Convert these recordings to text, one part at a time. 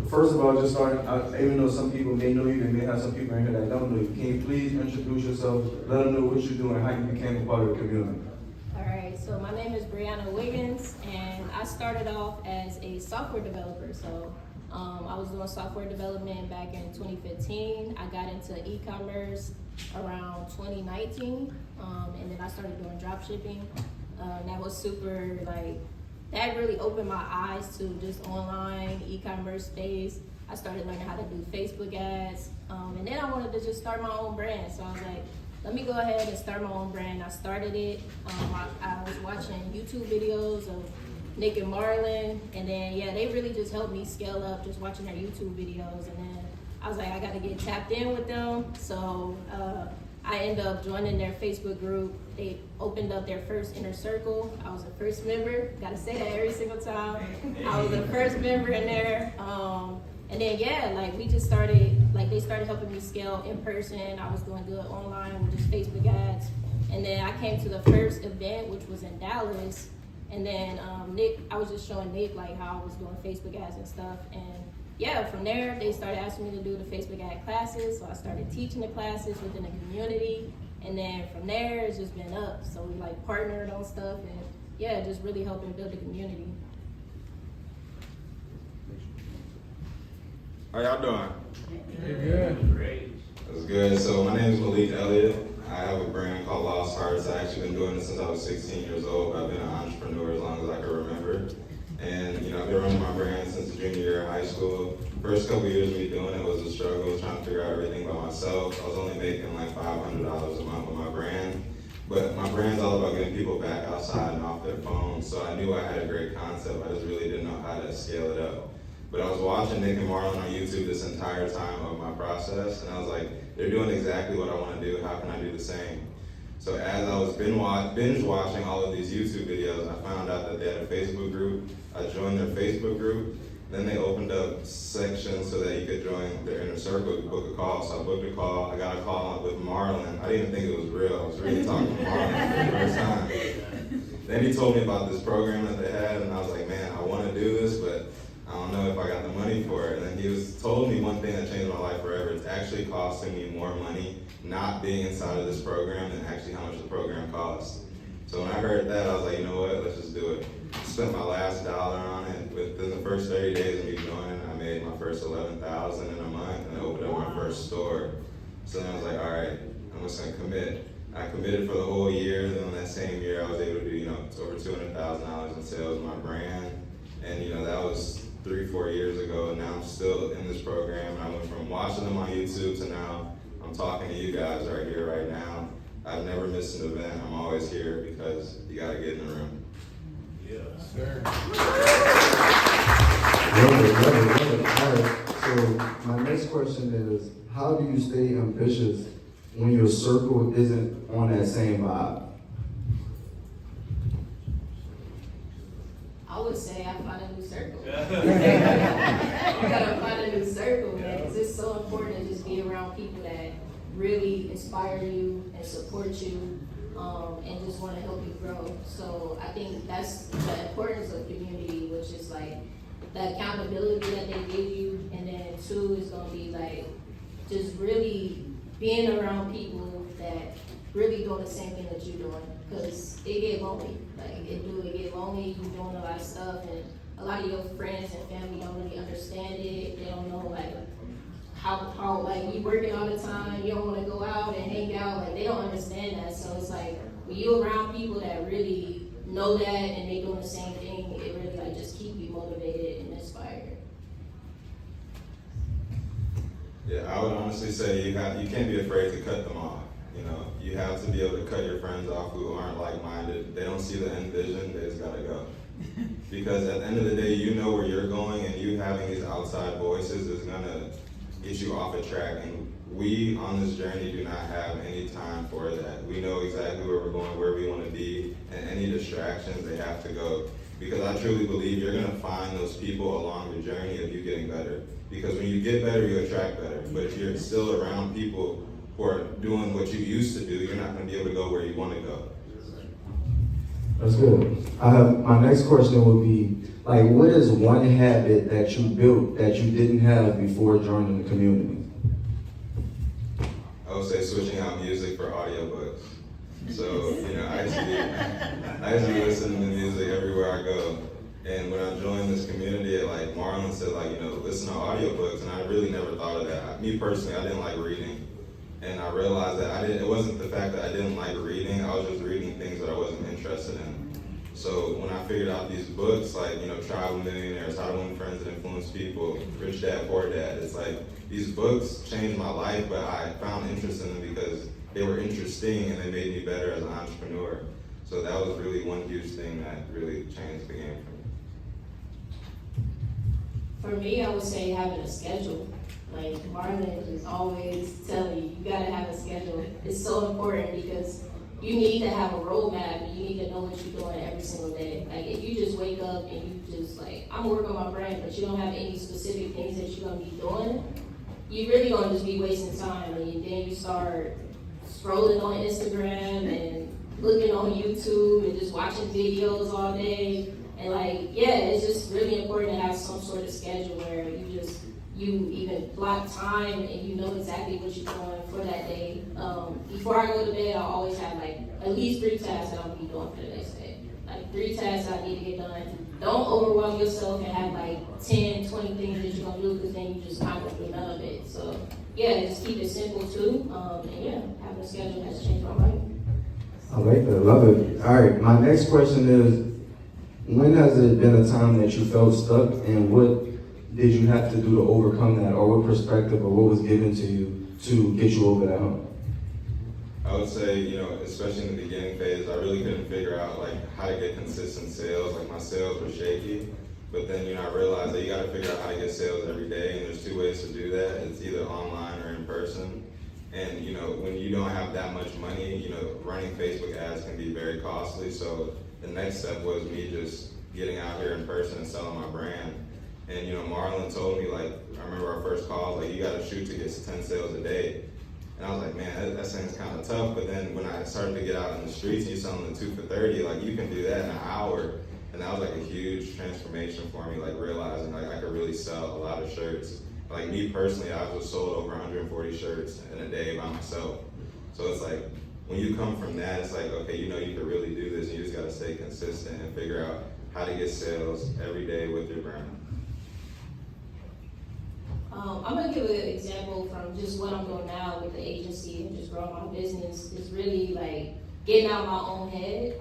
first of all, just starting, even though some people may know you, they may have some people in here that don't know you, can you please introduce yourself, let them know what you do and how you became a part of the community? All right, so my name is Brianna Wiggins, and I started off as a software developer. So I was doing software development back in 2015. I got into e-commerce around 2019, and then I started doing drop shipping. That was super, that really opened my eyes to just online e-commerce space. I started learning how to do Facebook ads, and then I wanted to just start my own brand. So I was like, let me go ahead and start my own brand. I started it. I was watching YouTube videos of Nick and Marlon, and then they really just helped me scale up just watching their YouTube videos. And then I was like, I got to get tapped in with them. So I ended up joining their Facebook group. They opened up their first inner circle. I was the first member. Got to say that every single time. I was the first member in there. And then we just started, they started helping me scale in person. I was doing good online with just Facebook ads. And then I came to the first event, which was in Dallas. And then Nick, I was just showing Nick how I was doing Facebook ads and stuff. And from there, they started asking me to do the Facebook ad classes. So I started teaching the classes within the community. And then from there, it's just been up. So we partnered on stuff and just really helping build the community. How y'all doing? Good. Great. That's good. So my name is Malik Elliott. I have a brand called Lost Hearts. I've actually been doing this since I was 16 years old. I've been an entrepreneur as long as I can remember. And I've been running my brand since the junior year of high school. First couple years of me doing it was a struggle, trying to figure out everything by myself. I was only making $500 a month with my brand. But my brand's all about getting people back outside and off their phones. So I knew I had a great concept. I just really didn't know how to scale it up. But I was watching Nick and Marlon on YouTube this entire time of my process, and I was like, they're doing exactly what I want to do. How can I do the same? So as I was binge watching all of these YouTube videos, I found out that they had a Facebook group. I joined their Facebook group. Then they opened up sections so that you could join their inner circle to book a call. So I booked a call. I got a call with Marlon. I didn't even think it was real. I was really talking to Marlon for the first time. Then he told me about this program that they had, and I was like, man, I want to do this, but I don't know if I got the money for it. And then he told me one thing that changed my life forever. It's actually costing me more money not being inside of this program than actually how much the program costs. So when I heard that, I was like, you know what, let's just do it. Spent my last dollar on it. Within the first 30 days of me joining, I made my first $11,000 in a month and I opened up my first store. So then I was like, all right, I'm just gonna commit. I committed for the whole year. Then on that same year, I was able to do, over $200,000 in sales of my brand. And that was 3-4 years ago, and now I'm still in this program. And I went from watching them on YouTube to now I'm talking to you guys right here, right now. I've never missed an event. I'm always here because you gotta get in the room. Yes, sir. Love it. All right, so my next question is, how do you stay ambitious when your circle isn't on that same vibe? I would say I find a new circle. You gotta find a new circle, man, because it's so important to just be around people that really inspire you and support you, and just want to help you grow. So I think that's the importance of community, which is the accountability that they give you, and then 2 is gonna be just really being around people that really doing the same thing that you're doing, because it get lonely. It get lonely. You're doing a lot of stuff, and a lot of your friends and family don't really understand it. They don't know how you working all the time. You don't want to go out and hang out. They don't understand that. So it's when you're around people that really know that and they doing the same thing, it really just keep you motivated and inspired. Yeah, I would honestly say you can't be afraid to cut them off. You have to be able to cut your friends off who aren't like-minded. They don't see the end vision, they just gotta go. Because at the end of the day, you know where you're going, and you having these outside voices is gonna get you off a track. And we, on this journey, do not have any time for that. We know exactly where we're going, where we wanna be, and any distractions, they have to go. Because I truly believe you're gonna find those people along the journey of you getting better. Because when you get better, you attract better. But if you're still around people who are doing what you used to do, you're not gonna be able to go where you wanna go. That's good. My next question would be, Like, what is one habit that you built that you didn't have before joining the community? I would say switching out music for audiobooks. So, I used to be listening to music everywhere I go. And when I joined this community, like Marlon said, listen to audiobooks, and I really never thought of that. Me personally, I didn't like reading. And I realized that it wasn't the fact that I didn't like reading, I was just reading things that I wasn't interested in. So when I figured out these books, Tribal Millionaires, How to Win Friends and Influence People, Rich Dad, Poor Dad, it's like these books changed my life, but I found interest in them because they were interesting and they made me better as an entrepreneur. So that was really one huge thing that really changed the game for me. For me, I would say having a schedule. Like Marlon is always telling you, you gotta have a schedule. It's so important because you need to have a roadmap and you need to know what you're doing every single day. Like if you just wake up and you just I'm working on my brand, but you don't have any specific things that you're gonna be doing, you really gonna just be wasting time. And then you start scrolling on Instagram and looking on YouTube and just watching videos all day. And it's just really important to have some sort of schedule where you even block time and you know exactly what you're doing for that day. Before I go to bed, I always have at least 3 tasks that I'm gonna be doing for the next day. 3 tasks I need to get done. Don't overwhelm yourself and have 10, 20 things that you're gonna do because then you just not gonna do none of it. So just keep it simple too. Having a schedule has changed my life. I like that, love it. All right, my next question is, when has it been a time that you felt stuck, and what did you have to do to overcome that, or what perspective or what was given to you to get you over that hump? I would say, especially in the beginning phase, I really couldn't figure out how to get consistent sales. My sales were shaky, but then I realized that you got to figure out how to get sales every day, and there's 2 ways to do that. It's either online or in person. And when you don't have that much money, running Facebook ads can be very costly. So the next step was me just getting out here in person and selling my brand. And Marlon told me, I remember our first call, you got to shoot to get 10 sales a day. And I was like, man, that seems kind of tough. But then when I started to get out in the streets and you're selling the 2 for $30, you can do that in an hour. And that was a huge transformation for me, realizing I could really sell a lot of shirts. Me personally, I've just sold over 140 shirts in a day by myself. So it's when you come from that, it's okay, you can really do this, and you just gotta stay consistent and figure out how to get sales every day with your brand. I'm gonna give an example from just what I'm doing now with the agency and just growing my business. It's really getting out my own head.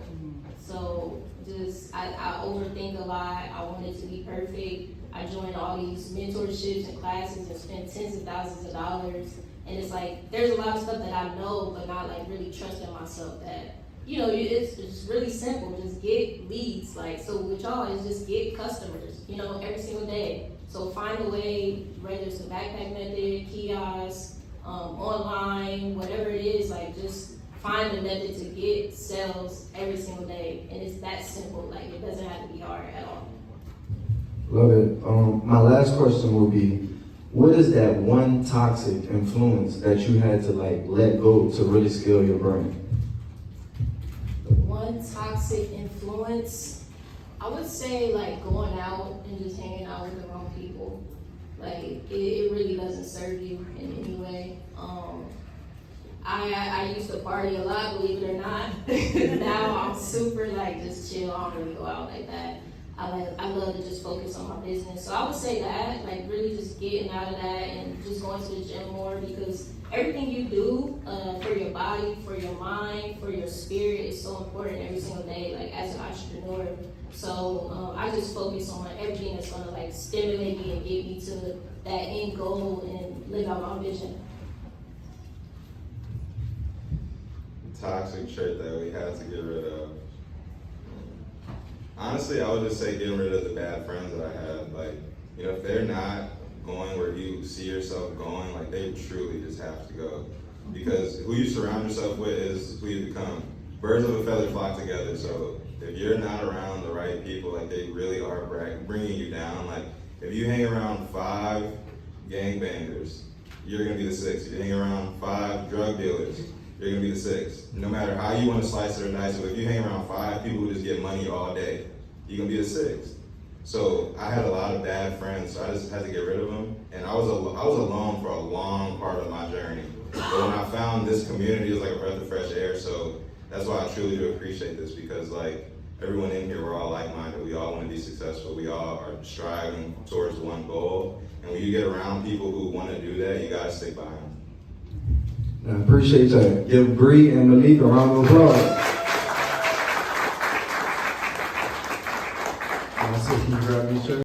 So I overthink a lot. I want it to be perfect. I joined all these mentorships and classes and spent tens of thousands of dollars. And it's there's a lot of stuff that I know, but not really trusting myself that, it's really simple. Just get leads. So with y'all, it's just get customers, every single day. So find a way, whether it's the backpack method, kiosk, online, whatever it is, just find a method to get sales every single day. And it's that simple. It doesn't have to be hard at all. Love it. My last question will be, what is that one toxic influence that you had to let go to really scale your brand? One toxic influence, I would say going out and just hanging out with the wrong people. It really doesn't serve you in any way. I used to party a lot, believe it or not. Now I'm super just chill. I don't really go out like that. I love to just focus on my business. So I would say that, really just getting out of that and just going to the gym more, because everything you do for your body, for your mind, for your spirit is so important every single day, as an entrepreneur. So I just focus on everything that's gonna stimulate me and get me to that end goal and live out my vision. Toxic trait that we had to get rid of. Honestly, I would just say getting rid of the bad friends that I had. If they're not going where you see yourself going, they truly just have to go. Because who you surround yourself with is who you become. Birds of a feather flock together. So if you're not around the right people, they really are bringing you down. If you hang around 5 gangbangers, you're gonna be the 6th. If you hang around 5 drug dealers, you're gonna be the 6th. No matter how you wanna slice it or dice it, if you hang around 5 people who just get money all day, you're gonna be the 6th. So I had a lot of bad friends, so I just had to get rid of them. And I was alone for a long part of my journey. But when I found this community, it was like a breath of fresh air. So that's why I truly do appreciate this, because like everyone in here, we're all like-minded. We all want to be successful. We all are striving towards one goal. And when you get around people who want to do that, you gotta stick by them. I appreciate that. Give Bree and Malik a round of applause. I said, can you grab me, sir?